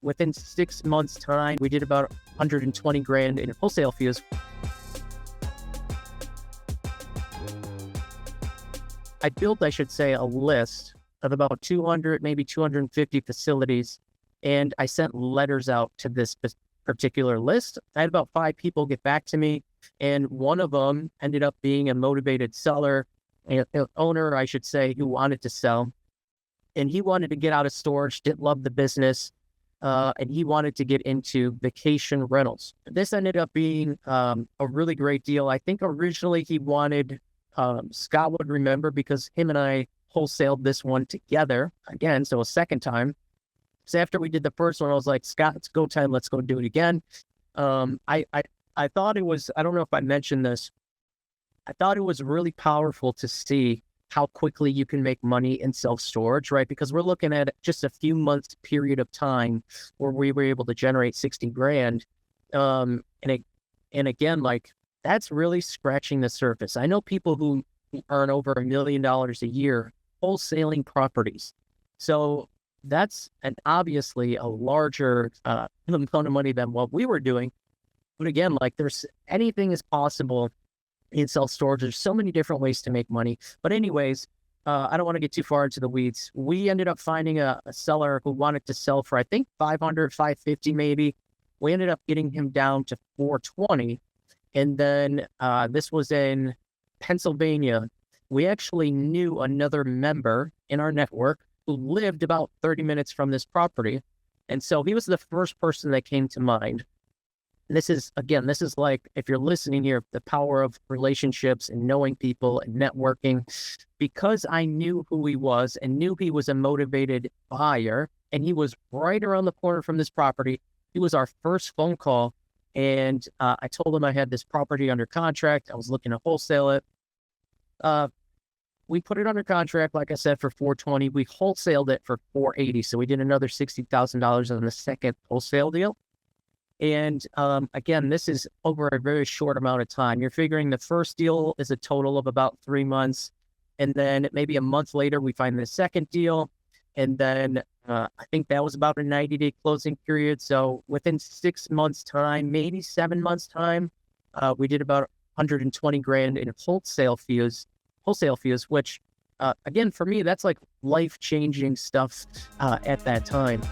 within 6 months time, we did about 120 grand in wholesale fees. I should say, a list of about 200, maybe 250 facilities. And I sent letters out to this particular list. I had about 5 people get back to me. And one of them ended up being a motivated seller, an owner, I should say, who wanted to sell. And he wanted to get out of storage, didn't love the business. And he wanted to get into vacation rentals. This ended up being a really great deal. I think originally he wanted, Scott would remember, because him and I wholesaled this one together again. So a second time. So after we did the first one, I was like, Scott, it's go time. Let's go do it again. I thought it was, I don't know if I mentioned this. I thought it was really powerful to see how quickly you can make money in self-storage, right? Because we're looking at just a few months period of time where we were able to generate 60 grand. And again, like, that's really scratching the surface. I know people who earn over $1 million a year wholesaling properties. So that's obviously a larger amount of money than what we were doing. But again, like, there's anything is possible in self-storage. There's so many different ways to make money. But anyways, I don't want to get too far into the weeds. We ended up finding a seller who wanted to sell for, I think, 500, 550 maybe. We ended up getting him down to 420. And then this was in Pennsylvania. We actually knew another member in our network who lived about 30 minutes from this property. And so he was the first person that came to mind. And this is like, if you're listening here, the power of relationships and knowing people and networking. Because I knew who he was and knew he was a motivated buyer, and he was right around the corner from this property, he was our first phone call. And I told him I had this property under contract. I was looking to wholesale it. We put it under contract, like I said, for 420. We wholesaled it for 480. So we did another $60,000 on the second wholesale deal. And again, this is over a very short amount of time. You're figuring the first deal is a total of about 3 months. And then maybe a month later, we find the second deal. And then I think that was about a 90-day closing period. So within 6 months time, maybe 7 months time, we did about 120 grand in wholesale fees, which again, for me, that's like life-changing stuff at that time.